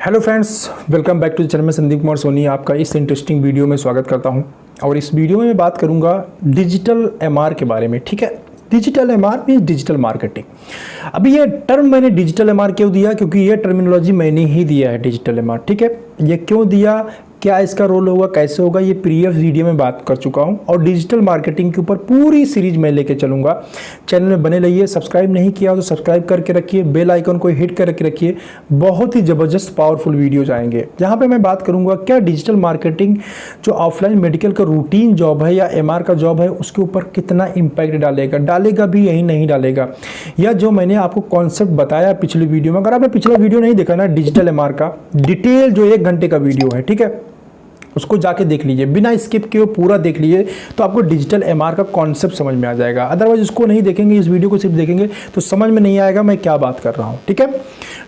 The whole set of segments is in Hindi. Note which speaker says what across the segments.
Speaker 1: Hello friends, welcome back to the channel में संदीप कुमार सोनी आपका इस इंटरेस्टिंग वीडियो में स्वागत करता हूं। और इस वीडियो में मैं बात करूंगा डिजिटल एमआर के बारे में। ठीक है, digital MR means digital marketing. अभी ये टर्म मैंने डिजिटल एमआर क्यों दिया, क्योंकि ये टर्मिनोलॉजी मैंने ही दिया है डिजिटल एमआर। ठीक है, ये क्यों दिया, क्या इसका रोल होगा, कैसे होगा, ये प्रीवियस वीडियो में बात कर चुका हूं। और डिजिटल मार्केटिंग के ऊपर पूरी सीरीज में लेके चलूंगा। चैनल में बने रहिए, सब्सक्राइब नहीं किया तो सब्सक्राइब करके रखिए, बेल आइकन को हिट करके रखिए। बहुत ही ज़बरदस्त पावरफुल वीडियोज आएंगे जहां पे मैं बात करूंगा क्या डिजिटल मार्केटिंग जो ऑफलाइन मेडिकल का रूटीन जॉब है या एमआर का जॉब है उसके ऊपर कितना इम्पैक्ट डालेगा भी यही नहीं डालेगा, या जो मैंने आपको कॉन्सेप्ट बताया पिछले वीडियो में। अगर आपने पिछला वीडियो नहीं देखा ना डिजिटल एमआर का डिटेल जो 1 घंटे का वीडियो है, ठीक है, उसको जाके देख लीजिए, बिना स्किप किए पूरा देख लीजिए तो आपको डिजिटल एमआर का कॉन्सेप्ट समझ में आ जाएगा। अदरवाइज उसको नहीं देखेंगे, इस वीडियो को सिर्फ देखेंगे तो समझ में नहीं आएगा मैं क्या बात कर रहा हूं। ठीक है,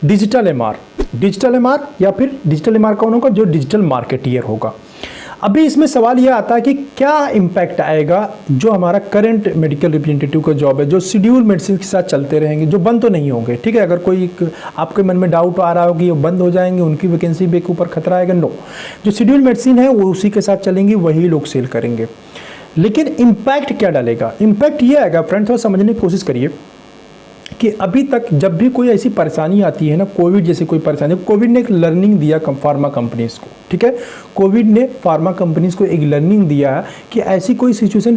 Speaker 1: डिजिटल एमआर या फिर डिजिटल एमआर कौन होगा, जो डिजिटल मार्केटियर होगा। अभी इसमें सवाल यह आता है कि क्या इम्पैक्ट आएगा जो हमारा करंट मेडिकल रिप्रेजेंटेटिव का जॉब है, जो शेड्यूल मेडिसिन के साथ चलते रहेंगे, जो बंद तो नहीं होंगे। ठीक है, अगर कोई आपके मन में डाउट आ रहा हो कि ये बंद हो जाएंगे, उनकी वैकेंसी पे ऊपर खतरा आएगा, नो, जो शेड्यूल मेडिसिन है वो उसी के साथ चलेंगी, वही लोग सेल करेंगे। लेकिन इम्पैक्ट क्या डालेगा, इम्पैक्ट ये आएगा फ्रेंड, थोड़ा समझने की कोशिश करिए कि अभी तक जब भी कोई ऐसी परेशानी आती है ना, कोविड जैसी कोई परेशानी, कोविड ने एक लर्निंग दिया फार्मा कंपनीज को। ठीक है, कोविड ने फार्मा कंपनीज को एक लर्निंग दिया है कि ऐसी कोई सिचुएशन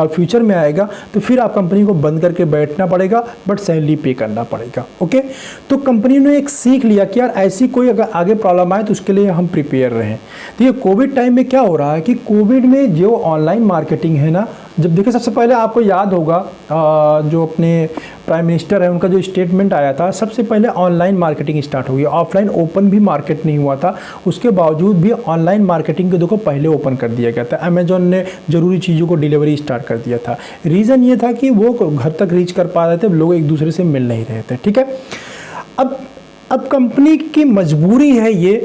Speaker 1: फ्यूचर में आएगा तो फिर आप कंपनी को बंद करके बैठना पड़ेगा, बट सैलरी पे करना पड़ेगा। ओके, तो कंपनी ने एक सीख लिया कि यार ऐसी कोई अगर आगे प्रॉब्लम आए तो उसके लिए हम प्रिपेयर रहें। तो ये कोविड टाइम में क्या हो रहा है कि कोविड में जो ऑनलाइन मार्केटिंग है ना, जब देखिए सबसे पहले आपको याद होगा जो अपने प्राइम मिनिस्टर है उनका जो स्टेटमेंट आया था, सबसे पहले ऑनलाइन मार्केटिंग स्टार्ट हुई। ऑफलाइन ओपन भी मार्केट नहीं हुआ था, उसके बावजूद भी ऑनलाइन मार्केटिंग को देखो पहले ओपन कर दिया गया था। अमेजॉन ने ज़रूरी चीज़ों को डिलीवरी स्टार्ट कर दिया था। रीज़न ये था कि वो घर तक रीच कर पा रहे थे, लोग एक दूसरे से मिल नहीं रहे थे। ठीक है, अब कंपनी की मजबूरी है ये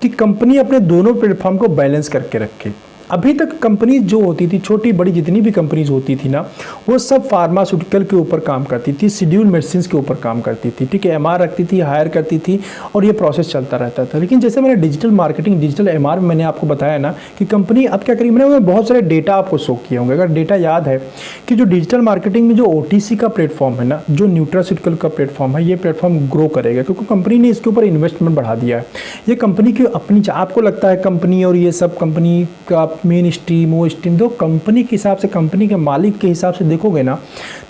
Speaker 1: कि कंपनी अपने दोनों प्लेटफॉर्म को बैलेंस करके रखे। अभी तक कंपनी जो होती थी, छोटी बड़ी जितनी भी कंपनीज होती थी ना, वो सब फार्मास्यूटिकल के ऊपर काम करती थी, शेड्यूल मेडिसिन के ऊपर काम करती थी। ठीक है, एमआर रखती थी, हायर करती थी और ये प्रोसेस चलता रहता था। लेकिन जैसे मैंने डिजिटल मार्केटिंग, डिजिटल एमआर में मैंने आपको बताया ना कि कंपनी अब क्या करेगी, मैंने बहुत सारे डेटा आपको शो किए होंगे। अगर डेटा याद है कि जो डिजिटल मार्केटिंग में जो ओटीसी का प्लेटफॉर्म है ना, जो न्यूट्रास्यूटिकल का प्लेटफॉर्म है, ये प्लेटफॉर्म ग्रो करेगा क्योंकि कंपनी ने इसके ऊपर इन्वेस्टमेंट बढ़ा दिया है। ये कंपनी की अपनी, आपको लगता है कंपनी और ये सब कंपनी का मेन स्ट्रीम वो स्ट्रीम, दो कंपनी के हिसाब से, कंपनी के मालिक के हिसाब से देखोगे ना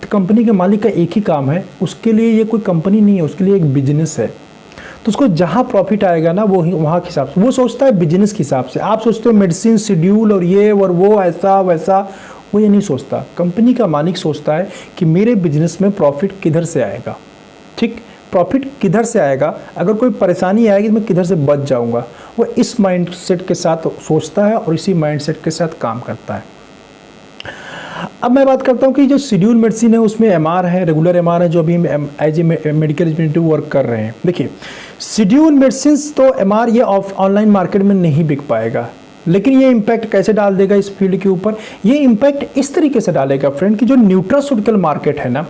Speaker 1: तो कंपनी के मालिक का एक ही काम है, उसके लिए ये कोई कंपनी नहीं है, उसके लिए एक बिजनेस है। तो उसको जहाँ प्रॉफिट आएगा ना वो वहाँ के हिसाब से वो सोचता है, बिजनेस के हिसाब से। आप सोचते हो मेडिसिन शेड्यूल और ये और वो ऐसा वैसा, वो ये नहीं सोचता। कंपनी का मालिक सोचता है कि मेरे बिजनेस में प्रॉफिट किधर से आएगा। ठीक, प्रॉफिट किधर से आएगा, अगर कोई परेशानी आएगी तो मैं किधर से बच जाऊंगा। वो इस माइंडसेट के साथ सोचता है और इसी माइंडसेट के साथ काम करता है। अब मैं बात करता हूं कि जो शेड्यूल मेडिसिन है उसमें एमआर है, रेगुलर एमआर है, जो अभी as a medical representative work कर रहे हैं। देखिए शेड्यूल मेडिसिन तो एमआर ये ऑनलाइन मार्केट में नहीं बिक पाएगा, लेकिन ये इम्पैक्ट कैसे डाल देगा इस फील्ड के ऊपर, ये इम्पैक्ट इस तरीके से डालेगा फ्रेंड कि जो न्यूट्रास्यूटिकल मार्केट है ना,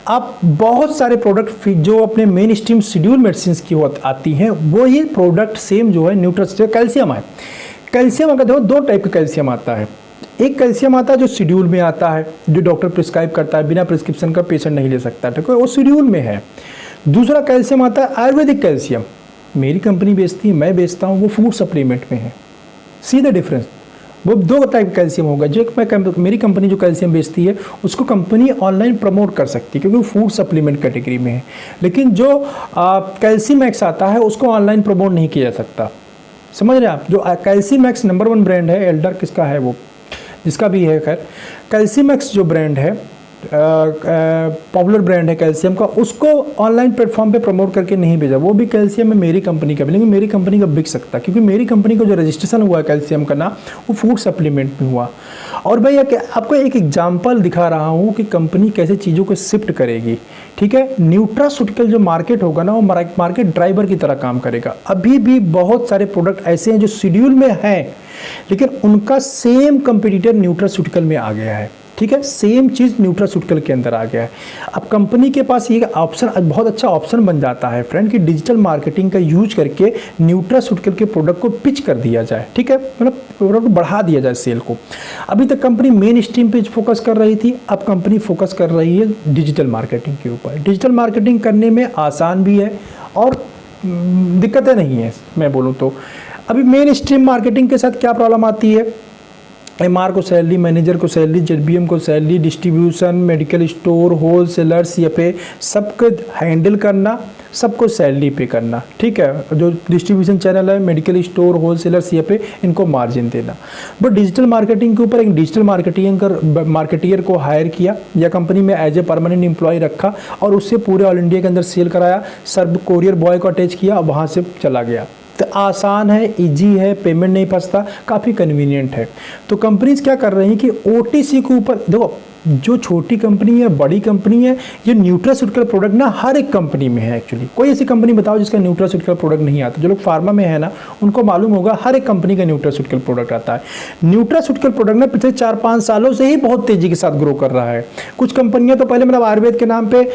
Speaker 1: आप बहुत सारे प्रोडक्ट जो अपने मेन स्ट्रीम शेड्यूल मेडिसिन की आती हैं, वो ये प्रोडक्ट सेम जो है न्यूट्रास्यूटिकल कैल्शियम है। कैल्शियम अगर देखो 2 टाइप का कैल्शियम आता है। एक कैल्शियम आता है जो शेड्यूल में आता है, जो डॉक्टर प्रिस्क्राइब करता है, बिना प्रिस्क्रिप्शन का पेशेंट नहीं ले सकता, ठीक है, वो शेड्यूल में है। दूसरा कैल्शियम आता है आयुर्वेदिक कैल्शियम, मेरी कंपनी बेचती है, मैं बेचता हूँ, वो फूड सप्लीमेंट में है। सी द डिफरेंस, वो 2 टाइप कैल्शियम होगा। जो मेरी कंपनी जो कैल्शियम बेचती है उसको कंपनी ऑनलाइन प्रमोट कर सकती है क्योंकि वो फूड सप्लीमेंट कैटेगरी में है। लेकिन जो कैल्शियम मैक्स आता है उसको ऑनलाइन प्रमोट नहीं किया जा सकता। समझ रहे हैं आप, जो कैल्शियम मैक्स नंबर 1 ब्रांड है, एल्डर किसका है, वो जिसका भी है, खैर कैल्शियम मैक्स जो ब्रांड है, पॉपुलर ब्रांड है कैल्शियम का, उसको ऑनलाइन प्लेटफॉर्म पे प्रमोट करके नहीं भेजा। वो भी कैल्शियम है मेरी कंपनी का भी, लेकिन मेरी कंपनी का बिक सकता है क्योंकि मेरी कंपनी का जो रजिस्ट्रेशन हुआ है कैल्शियम का ना, वो फूड सप्लीमेंट में हुआ। और भाई आपको एक एग्जांपल दिखा रहा हूँ कि कंपनी कैसे चीज़ों को शिफ्ट करेगी। ठीक है, न्यूट्रास्यूटिकल जो मार्केट होगा ना, वो मार्केट ड्राइवर की तरह काम करेगा। अभी भी बहुत सारे प्रोडक्ट ऐसे हैं जो शेड्यूल में हैं, लेकिन उनका सेम कंपटीटर न्यूट्रास्यूटिकल में आ गया है। ठीक है, सेम चीज़ न्यूट्रास्यूटिकल के अंदर आ गया है। अब कंपनी के पास ये ऑप्शन, बहुत अच्छा ऑप्शन बन जाता है फ्रेंड कि डिजिटल मार्केटिंग का यूज करके न्यूट्रास्यूटिकल के प्रोडक्ट को पिच कर दिया जाए, ठीक है, मतलब प्रोडक्ट बढ़ा दिया जाए सेल को। अभी तक कंपनी मेन स्ट्रीम पे फोकस कर रही थी, अब कंपनी फोकस कर रही है डिजिटल मार्केटिंग के ऊपर। डिजिटल मार्केटिंग करने में आसान भी है और दिक्कतें नहीं है मैं बोलूँ तो। अभी मेन स्ट्रीम मार्केटिंग के साथ क्या प्रॉब्लम आती है, एमआर को सैलरी, मैनेजर को सैलरी, जेडबीएम को salary, distribution, medical store, wholesalers, या पे सबको हैंडल करना, सबको सैलरी पे करना, ठीक है। जो डिस्ट्रीब्यूशन चैनल है, मेडिकल स्टोर, होल सेलर्स, या पे इनको मार्जिन देना। बट डिजिटल मार्केटिंग के ऊपर एक डिजिटल मार्केटियर को हायर किया या कंपनी में एज ए परमानेंट एम्प्लॉय रखा और उससे पूरे ऑल इंडिया के अंदर सेल कराया, सर्व कोरियर बॉय को अटैच किया और वहाँ से चला गया। तो आसान है, इजी है, पेमेंट नहीं फंसता, काफ़ी कन्वीनियंट है। तो कंपनीज क्या कर रही हैं कि ओटीसी के ऊपर, देखो जो छोटी कंपनी है, बड़ी कंपनी है, ये न्यूट्रास्यूटिकल प्रोडक्ट ना हर एक कंपनी में है एक्चुअली। कोई ऐसी कंपनी बताओ जिसका न्यूट्रास्यूटिकल प्रोडक्ट नहीं आता। जो लोग फार्मा में है ना, उनको मालूम होगा हर एक कंपनी का न्यूट्रास्यूटिकल प्रोडक्ट आता है। न्यूट्रास्यूटिकल प्रोडक्ट ना पिछले 4-5 सालों से ही बहुत तेजी के साथ ग्रो कर रहा है। कुछ कंपनियां तो पहले मतलब आयुर्वेद के नाम पे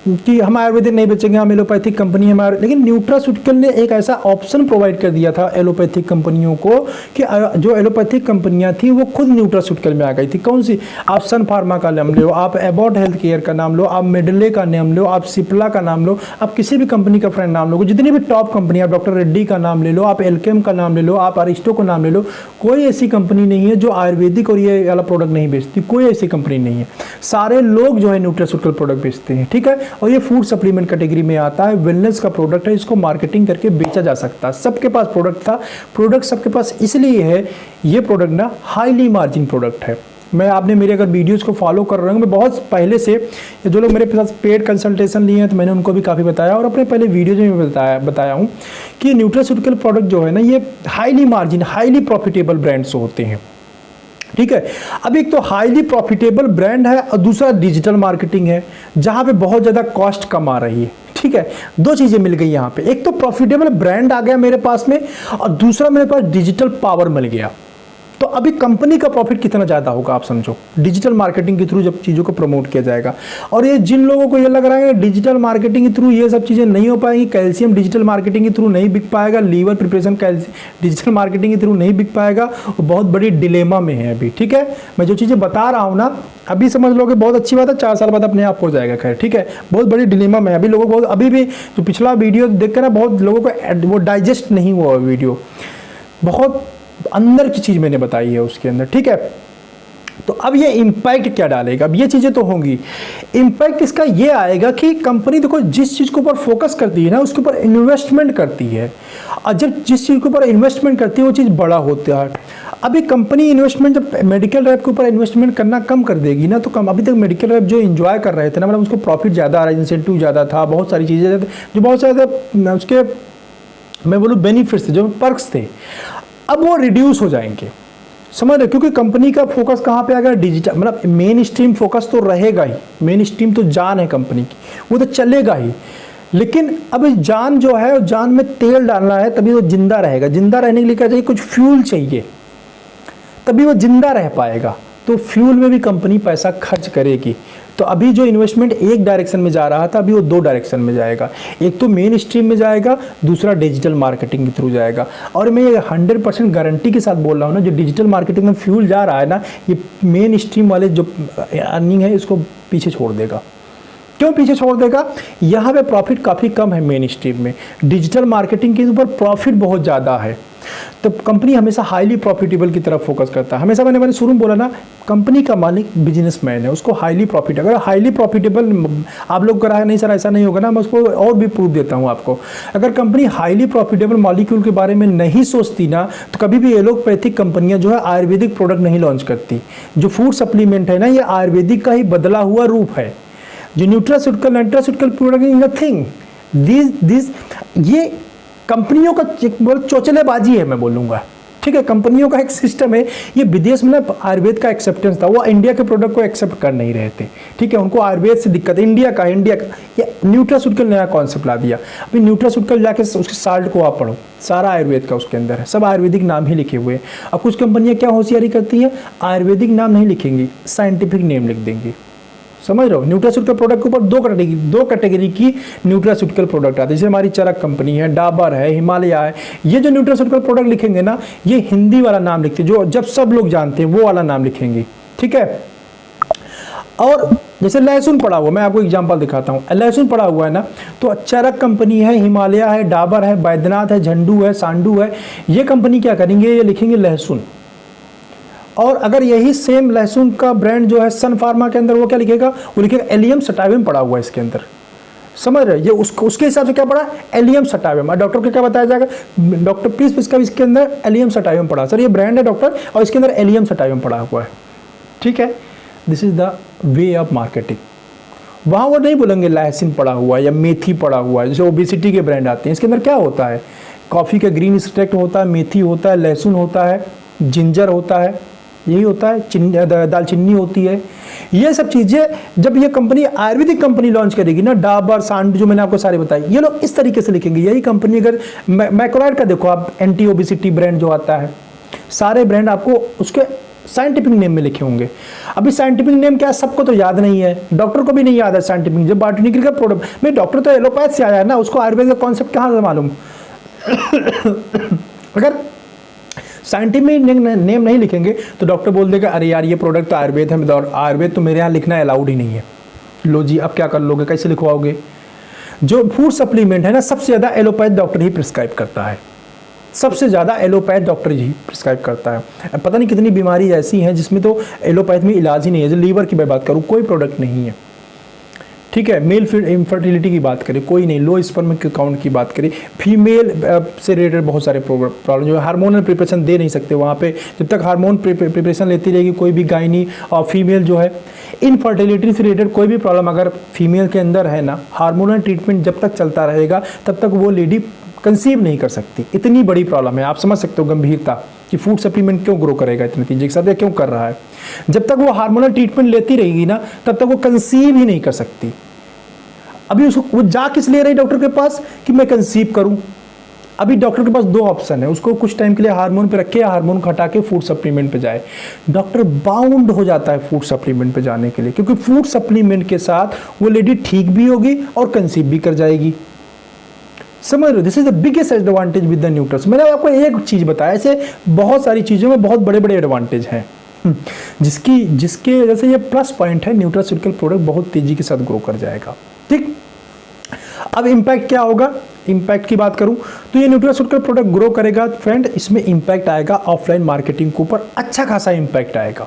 Speaker 1: कि हम आयुर्वेदिक नहीं बेचेंगे, हम एलोपैथिक कंपनी है हमारे, लेकिन न्यूट्रास्यूटिकल ने एक ऐसा ऑप्शन प्रोवाइड कर दिया था एलोपैथिक कंपनियों को कि जो एलोपैथिक कंपनियां थी वो खुद न्यूट्रास्यूटिकल में आ गई थी। कौन सी? आप सन फार्मा का नाम लो, आप एबॉट हेल्थ केयर का नाम लो, आप मेडले का नाम लो, आप सिप्ला का नाम लो, आप किसी भी कंपनी का फ्रेंड नाम लो, जितनी भी टॉप कंपनी, आप डॉक्टर रेड्डी का नाम ले लो, आप एल्केम का नाम ले लो, आप अरिस्टो का नाम ले लो, कोई ऐसी कंपनी नहीं है जो आयुर्वेदिक और ये वाला प्रोडक्ट नहीं बेचती। कोई ऐसी कंपनी नहीं है, सारे लोग जो है न्यूट्रास्यूटिकल प्रोडक्ट बेचते हैं, ठीक है। और ये फूड सप्लीमेंट कैटेगरी में आता है, वेलनेस का प्रोडक्ट है, इसको मार्केटिंग करके बेचा जा सकता है। सबके पास प्रोडक्ट था, प्रोडक्ट सबके पास इसलिए है, ये प्रोडक्ट ना हाईली मार्जिन प्रोडक्ट है। मैं आपने मेरे अगर वीडियोस को फॉलो कर रहे हो, मैं बहुत पहले से, जो लोग मेरे पास पेड कंसल्टेशन लिए हैं तो मैंने उनको भी काफ़ी बताया और अपने पहले वीडियोज में बताया हूँ कि न्यूट्रास्यूटिकल प्रोडक्ट जो है ना, ये highly margin, highly profitable brands होते हैं, ठीक है। अब एक तो हाईली प्रॉफिटेबल ब्रांड है और दूसरा डिजिटल मार्केटिंग है जहां पे बहुत ज़्यादा कॉस्ट कम आ रही है, ठीक है। दो चीज़ें मिल गई यहाँ पे, एक तो प्रॉफिटेबल ब्रांड आ गया मेरे पास में और दूसरा मेरे पास डिजिटल पावर मिल गया। तो अभी कंपनी का प्रॉफिट कितना ज़्यादा होगा आप समझो, डिजिटल मार्केटिंग के थ्रू जब चीज़ों को प्रमोट किया जाएगा। और ये जिन लोगों को ये लग रहा है डिजिटल मार्केटिंग के थ्रू ये सब चीज़ें नहीं हो पाएंगी, कैल्शियम डिजिटल मार्केटिंग के थ्रू नहीं बिक पाएगा, लीवर प्रिपरेशन डिजिटल मार्केटिंग के थ्रू नहीं बिक पाएगा, वो बहुत बड़ी डिलेमा में है अभी, ठीक है। मैं जो चीज़ें बता रहा हूँ ना, अभी समझ लोगे बहुत अच्छी बात है, 4 साल बाद अपने आप हो जाएगा, खैर ठीक है। बहुत बड़ी डिलेमा में अभी लोगों को, अभी भी जो पिछला वीडियो देख कर ना बहुत लोगों को वो डाइजेस्ट नहीं हुआ वीडियो, बहुत अंदर की चीज मैंने बताई है उसके अंदर, ठीक है। तो अब ये इम्पैक्ट क्या डालेगा, अब ये चीजें तो होंगी। इम्पैक्ट इसका ये आएगा कि कंपनी देखो जिस चीज के ऊपर फोकस करती है ना, उसके ऊपर इन्वेस्टमेंट करती है, और जब जिस चीज के ऊपर इन्वेस्टमेंट करती है वो चीज बड़ा होता है। अभी कंपनी इन्वेस्टमेंट जब मेडिकल रैप के ऊपर इन्वेस्टमेंट करना कम कर देगी ना, तो कम, अभी तक मेडिकल रैप जो एंजॉय कर रहे थे ना, मतलब उसको प्रॉफिट ज़्यादा आ रहा है, इंसेंटिव ज़्यादा था, बहुत सारी चीज़ें जो बहुत ज़्यादा उसके मैं बोलूँ बेनिफिट्स थे, जो पर्क्स थे, अब वो रिड्यूस हो जाएंगे, समझ रहे। क्योंकि कंपनी का फोकस कहाँ पे आ गया, डिजिटल, मतलब मेन स्ट्रीम फोकस तो रहेगा ही, मेन स्ट्रीम तो जान है कंपनी की, वो तो चलेगा ही। लेकिन अब जान जो है, जान में तेल डालना है तभी वो जिंदा रहेगा। जिंदा रहने के लिए क्या चाहिए, कुछ फ्यूल चाहिए, तभी वो जिंदा रह पाएगा। तो फ्यूल में भी कंपनी पैसा खर्च करेगी। तो अभी जो इन्वेस्टमेंट एक डायरेक्शन में जा रहा था, अभी वो 2 डायरेक्शन में जाएगा। एक तो मेन स्ट्रीम में जाएगा, दूसरा डिजिटल मार्केटिंग के थ्रू जाएगा। और मैं ये 100% गारंटी के साथ बोल रहा हूँ ना, जो डिजिटल मार्केटिंग में फ्यूल जा रहा है ना, ये मेन स्ट्रीम वाले जो अर्निंग है इसको पीछे छोड़ देगा। क्यों पीछे छोड़ देगा? यहाँ पे प्रॉफिट काफ़ी कम है मेन स्ट्रीम में, डिजिटल मार्केटिंग के ऊपर प्रॉफिट बहुत ज़्यादा है। तो कंपनी हमेशा हाईली प्रॉफिटेबल की तरफ फोकस करता है। हमेशा मैंने शुरू में बोला ना, कंपनी का मालिक बिजनेसमैन है, उसको हाईली प्रॉफिट, अगर हाईली प्रॉफिटेबल आप लोग करा है, नहीं सर ऐसा नहीं होगा ना, मैं उसको और भी प्रूफ देता हूँ आपको। अगर कंपनी हाईली प्रॉफिटेबल मॉलिक्यूल के बारे में नहीं सोचती ना, तो कभी भी एलोपैथिक कंपनियां जो है आयुर्वेदिक प्रोडक्ट नहीं लॉन्च करती। जो फूड सप्लीमेंट है ना, ये आयुर्वेदिक का ही बदला हुआ रूप है। जो nutraceutical product is nothing, this ये कंपनियों का चोचलेबाजी है मैं बोलूँगा, ठीक है, कंपनियों का एक सिस्टम है। ये विदेश में ना आयुर्वेद का एक्सेप्टेंस था, वो इंडिया के प्रोडक्ट को एक्सेप्ट कर नहीं रहे थे। ठीक है, उनको आयुर्वेद से दिक्कत है। इंडिया का ये न्यूट्रास्यूटिकल नया कॉन्सेप्ट ला दिया। अभी न्यूट्रास्यूटिकल जाके उसके साल्ट को आप पढ़ो, सारा आयुर्वेद का उसके अंदर है, सब आयुर्वेदिक नाम ही लिखे हुए हैं। अब कुछ कंपनियां क्या होशियारी करती हैं, आयुर्वेदिक नाम नहीं लिखेंगी, साइंटिफिक नेम लिख देंगी। समझ रहे हो, न्यूट्रास्यूटिकल प्रोडक्ट के ऊपर दो कैटेगरी की न्यूट्रास्यूटिकल प्रोडक्ट आते हैं। जैसे हमारी चरक कंपनी है, डाबर है, हिमालय है। ये जो न्यूट्रास्यूटिकल प्रोडक्ट लिखेंगे ना, ये हिंदी वाला नाम लिखते हैं, जो जब सब लोग जानते हैं वो वाला नाम लिखेंगे। ठीक है, और जैसे लहसुन पड़ा हुआ, मैं आपको एग्जांपल दिखाता हूँ। लहसुन पड़ा हुआ है ना, तो चरक कंपनी है, हिमालय है, डाबर है, बैद्यनाथ है, झंडू है, सांडू है, ये कंपनी क्या करेंगे, ये लिखेंगे लहसुन। और अगर यही सेम लहसुन का ब्रांड जो है सन फार्मा के अंदर, वो क्या लिखेगा, वो लिखेगा एलियम सटावियम पड़ा हुआ है इसके अंदर। समझ रहे, ये उसके हिसाब से क्या पड़ा, एलियम सटावियम। और डॉक्टर को क्या बताया जाएगा, डॉक्टर प्लीज इसका इसके अंदर एलियम सटावियम पड़ा, सर ये ब्रांड है डॉक्टर और इसके अंदर एलियम सटावियम पड़ा हुआ है। ठीक है, this is the way of marketing. वहाँ वो नहीं बोलेंगे लहसुन पड़ा हुआ है या मेथी पड़ा हुआ है, जैसे ओबेसिटी के ब्रांड आते हैं। इसके अंदर क्या होता है, कॉफ़ी का ग्रीन एक्सट्रैक्ट होता है, मेथी होता है, लहसुन होता है, जिंजर होता है, यही होता है, दालचीनी होती है। ये सब चीज़ें जब ये कंपनी आयुर्वेदिक कंपनी लॉन्च करेगी ना, डाबर, सांड, जो मैंने आपको सारे बताई, ये लोग इस तरीके से लिखेंगे। यही कंपनी अगर मैक्रोलाइड का देखो आप, एंटी ओबेसिटी ब्रांड जो आता है, सारे ब्रांड आपको उसके साइंटिफिक नेम में लिखे होंगे। अभी साइंटिफिक नेम क्या है, सबको तो याद नहीं है, डॉक्टर को भी नहीं याद है साइंटिफिक। जब बॉटनिकल का प्रोडक्ट में, डॉक्टर तो एलोपैथ से आया है ना, उसको आयुर्वेद का कॉन्सेप्ट कहाँ से मालूम। अगर साइंटिफिक नेम नहीं लिखेंगे तो डॉक्टर बोल देगा अरे यार ये प्रोडक्ट तो आयुर्वेद है, और आयुर्वेद तो मेरे यहाँ लिखना अलाउड ही नहीं है। लो जी, अब क्या कर लोगे, कैसे लिखवाओगे। जो फूड सप्लीमेंट है ना, सबसे ज़्यादा एलोपैथ डॉक्टर ही प्रिस्क्राइब करता है, सबसे ज़्यादा एलोपैथ डॉक्टर ही प्रिस्क्राइब करता है। पता नहीं कितनी बीमारी ऐसी हैं जिसमें तो एलोपैथ में इलाज ही नहीं है। जैसे लीवर की मैं बात करूँ, कोई प्रोडक्ट नहीं है। ठीक है, मेल इनफर्टिलिटी की बात करें, कोई नहीं। लो स्पर्म काउंट की बात करें, फीमेल से रिलेटेड बहुत सारे प्रॉब्लम जो है, हार्मोनल प्रिपरेशन दे नहीं सकते वहाँ पे। जब तक हार्मोन प्रिपरेशन लेती रहेगी कोई भी गायनी और फीमेल जो है, इनफर्टिलिटी से रिलेटेड कोई भी प्रॉब्लम अगर फीमेल के अंदर है ना, हार्मोनल ट्रीटमेंट जब तक चलता रहेगा तब तक वो लेडी कंसीव नहीं कर सकती। इतनी बड़ी प्रॉब्लम है, आप समझ सकते हो गंभीरता कि फूड सप्लीमेंट क्यों ग्रो करेगा इतने तेजी के साथ, या क्यों कर रहा है। जब तक वो हार्मोनल ट्रीटमेंट लेती रहेगी ना, तब तक वो कंसीव ही नहीं कर सकती। अभी उसको वो जा किस ले रही डॉक्टर के पास कि मैं कंसीव करूं। अभी डॉक्टर के पास दो ऑप्शन है, उसको कुछ टाइम के लिए हार्मोन पे रखे या हार्मोन हटा के फूड सप्लीमेंट पे जाए। डॉक्टर बाउंड हो जाता है फूड सप्लीमेंट पे जाने के लिए, क्योंकि फूड सप्लीमेंट के साथ वो लेडी ठीक भी होगी और कंसीव भी कर जाएगी। समझ रहे हो, this is the biggest advantage with the nutrients. मैंने आपको एक चीज बताया, ऐसे बहुत सारी चीजों में बहुत बड़े बड़े एडवांटेज हैं, जिसके वजह से ये प्लस पॉइंट है, न्यूट्रास्यूटिकल प्रोडक्ट बहुत तेजी के साथ ग्रो कर जाएगा। ठीक, अब इम्पैक्ट क्या होगा, इम्पैक्ट की बात करूं तो ये न्यूट्रास्यूटिकल प्रोडक्ट ग्रो करेगा फ्रेंड, इसमें इम्पैक्ट आएगा ऑफलाइन मार्केटिंग के ऊपर, अच्छा खासा इम्पैक्ट आएगा,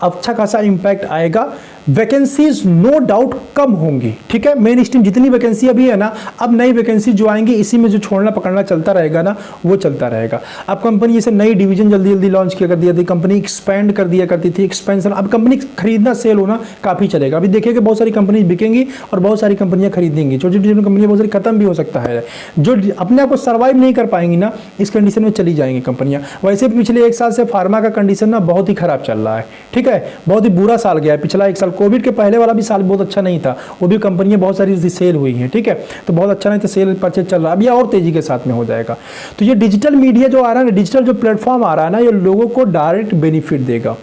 Speaker 1: अच्छा खासा इम्पैक्ट आएगा। वैकेंसीज नो डाउट कम होंगी। ठीक है, मेन स्ट्रीम जितनी वैकेंसी अभी है ना, अब नई वैकेंसी जो आएंगी इसी में जो छोड़ना पकड़ना चलता रहेगा ना, वो चलता रहेगा। अब कंपनी जैसे नई डिवीजन जल्दी जल्दी लॉन्च किया कर दिया थी, कंपनी एक्सपेंड कर दिया करती थी, एक्सपेंशन। अब कंपनी खरीदना सेल होना काफ़ी चलेगा। अभी देखिए कि बहुत सारी कंपनी बिकेंगी और बहुत सारी कंपनियां खरीदेंगी, छोटी छोटी कंपनियां बहुत सारी खत्म भी हो सकता है, जो अपने आप को सर्वाइव नहीं कर पाएंगी ना, इस कंडीशन में चली जाएंगी कंपनियां। वैसे पिछले एक साल से फार्मा का कंडीशन ना बहुत ही खराब चल रहा है। ठीक है, बहुत ही बुरा साल गया है पिछला एक साल। कोविड के पहले वाला भी साल बहुत अच्छा नहीं था, वो भी कंपनियां बहुत सारी सेल हुई हैं। ठीक है, तो बहुत अच्छा नहीं था, सेल परचेज चल रहा है, अब ये और तेजी के साथ में हो जाएगा। तो ये डिजिटल मीडिया जो आ रहा है ना, डिजिटल जो प्लेटफॉर्म आ रहा है ना, ये लोगों को डायरेक्ट बेनिफिट देगा।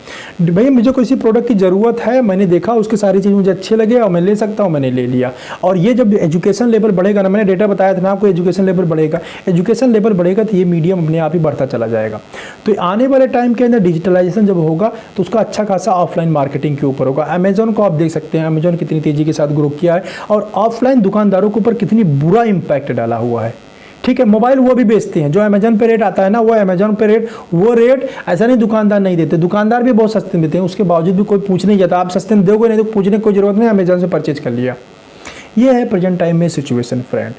Speaker 1: भाई मुझे किसी प्रोडक्ट की जरूरत है, मैंने देखा उसके सारी चीज़ मुझे अच्छे लगे और मैं ले सकता हूँ, मैंने ले लिया। और ये जब एजुकेशन लेवल बढ़ेगा ना, मैंने डेटा बताया था ना आपको, एजुकेशन लेवल बढ़ेगा, एजुकेशन लेवल बढ़ेगा तो ये मीडियम अपने आप ही बढ़ता चला जाएगा। तो आने वाले टाइम के अंदर डिजिटलाइजेशन जब होगा तो उसका अच्छा खासा ऑफलाइन मार्केटिंग के ऊपर होगा। अमेजोन को आप देख सकते हैं, अमेजोन कितनी तेजी के साथ ग्रो किया है और ऑफलाइन दुकानदारों के ऊपर कितनी बुरा इंपैक्ट डाला हुआ है। ठीक है, मोबाइल वो भी बेचते हैं, जो अमेजोन पे रेट आता है ना, वो अमेजोन पे रेट, वो रेट ऐसा नहीं दुकानदार नहीं देते, दुकानदार भी बहुत सस्ते देते हैं, उसके बावजूद भी कोई पूछ नहीं जाता। आप सस्ते में दोगे नहीं तो पूछने की कोई जरूरत नहीं, अमेजोन से परचेज कर लिया। ये है प्रेजेंट टाइम में सिचुएशन फ्रेंड।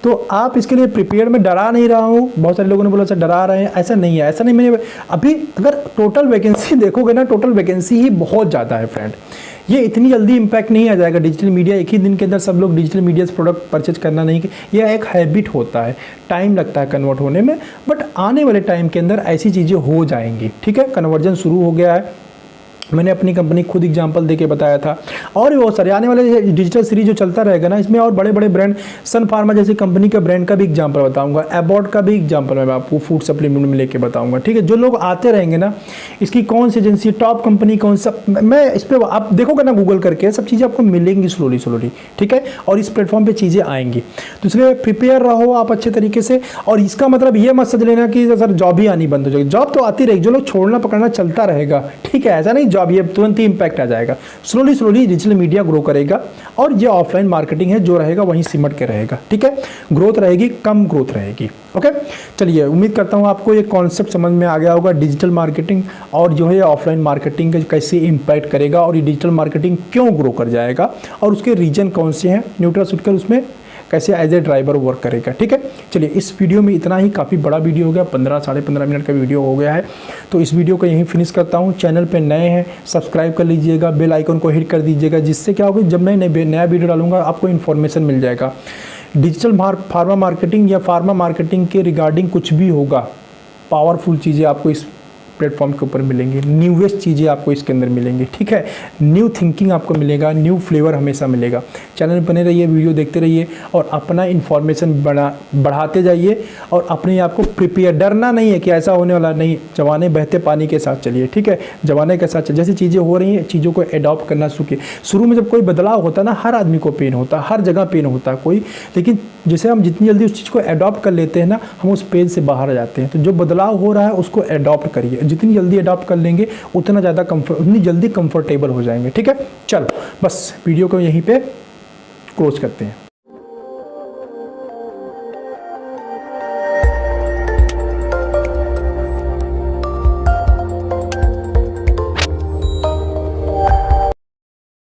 Speaker 1: तो आप इसके लिए प्रिपेयर, में डरा नहीं रहा हूँ। बहुत सारे लोगों ने बोला सर डरा रहे हैं, ऐसा नहीं है, ऐसा नहीं। मैंने अभी अगर टोटल वैकेंसी देखोगे ना, टोटल वैकेंसी ही बहुत ज़्यादा है फ्रेंड। ये इतनी जल्दी इम्पैक्ट नहीं आ जाएगा डिजिटल मीडिया, एक ही दिन के अंदर सब लोग डिजिटल मीडिया से प्रोडक्ट परचेज करना नहीं, यह एक हैबिट होता है, टाइम लगता है कन्वर्ट होने में, बट आने वाले टाइम के अंदर ऐसी चीज़ें हो जाएंगी। ठीक है, कन्वर्जन शुरू हो गया है, मैंने अपनी कंपनी खुद एग्जांपल देके बताया था। और भी बहुत सारे आने वाले डिजिटल सीरीज जो चलता रहेगा ना, इसमें और बड़े बड़े ब्रांड, सन फार्मा जैसी कंपनी का ब्रांड का भी एग्जांपल बताऊंगा, एबॉट का भी एग्जांपल मैं आपको फूड सप्लीमेंट में लेके बताऊंगा। ठीक है, जो लोग आते रहेंगे ना, इसकी कौन सी एजेंसी, टॉप कंपनी कौन सा, मैं इस पर आप देखोगे ना गूगल करके, सब चीज़ें आपको मिलेंगी स्लोली। ठीक है, और इस प्लेटफॉर्म पर चीज़ें आएंगी, तो इसलिए प्रिपेयर रहो आप अच्छे तरीके से। और इसका मतलब ये मत समझ लेना कि सर जॉब ही आनी बंद हो जाएगी, जॉब तो आती रहेगी, जो लोग छोड़ना पकड़ना चलता रहेगा। ठीक है, ऐसा नहीं जॉब ये तुरंत ही इंपैक्ट आ जाएगा, स्लोली डिजिटल मीडिया ग्रो करेगा, और ये ऑफलाइन मार्केटिंग है जो रहेगा वहीं सिमट के रहेगा। ठीक है, ग्रोथ रहेगी, कम ग्रोथ रहेगी। ओके, चलिए उम्मीद करता हूँ आपको ये कॉन्सेप्ट समझ में आ गया होगा, डिजिटल मार्केटिंग और जो है ऑफलाइन मार्केटिंग का कैसे इंपैक्ट करेगा, और ये डिजिटल मार्केटिंग क्यों ग्रो कर जाएगा, और उसके रीजन कौन से हैं, न्यूट्रास्यूटिकल उसमें कैसे एज ए ड्राइवर वर्क करेगा। ठीक है, चलिए इस वीडियो में इतना ही, काफ़ी बड़ा वीडियो हो गया, 15 साढ़े 15 मिनट का वीडियो हो गया है, तो इस वीडियो को यहीं फिनिश करता हूँ। चैनल पे नए हैं सब्सक्राइब कर लीजिएगा, बेल आइकन को हिट कर दीजिएगा, जिससे क्या होगा जब मैं नया वीडियो डालूंगा आपको इन्फॉर्मेशन मिल जाएगा। डिजिटल फार्मा मार्केटिंग या फार्मा मार्केटिंग के रिगार्डिंग कुछ भी होगा, पावरफुल चीज़ें आपको इस प्लेटफॉर्म के ऊपर मिलेंगी, न्यूएस्ट चीज़ें आपको इसके अंदर मिलेंगी। ठीक है, न्यू थिंकिंग आपको मिलेगा, न्यू फ्लेवर हमेशा मिलेगा। चैनल बने रहिए, वीडियो देखते रहिए, और अपना इन्फॉर्मेशन बढ़ाते जाइए, और अपने आप को प्रिपेयर, डरना नहीं है कि ऐसा होने वाला नहीं, जमाने बहते पानी के साथ चलिए। ठीक है, जमाने के साथ जैसी चीज़ें हो रही हैं, चीज़ों को एडॉप्ट करना सीखिए। शुरू में जब कोई बदलाव होता है ना, हर आदमी को पेन होता है, हर जगह पेन होता है कोई, लेकिन जैसे हम जितनी जल्दी उस चीज़ को एडॉप्ट कर लेते हैं ना, हम उस पेन से बाहर आ जाते हैं। तो जो बदलाव हो रहा है उसको एडॉप्ट करिए, जितनी जल्दी अडॉप्ट कर लेंगे उतना ज़्यादा उतनी जल्दी कंफर्टेबल हो जाएंगे। ठीक है, चलो बस वीडियो को यहीं पे क्लोज करते हैं।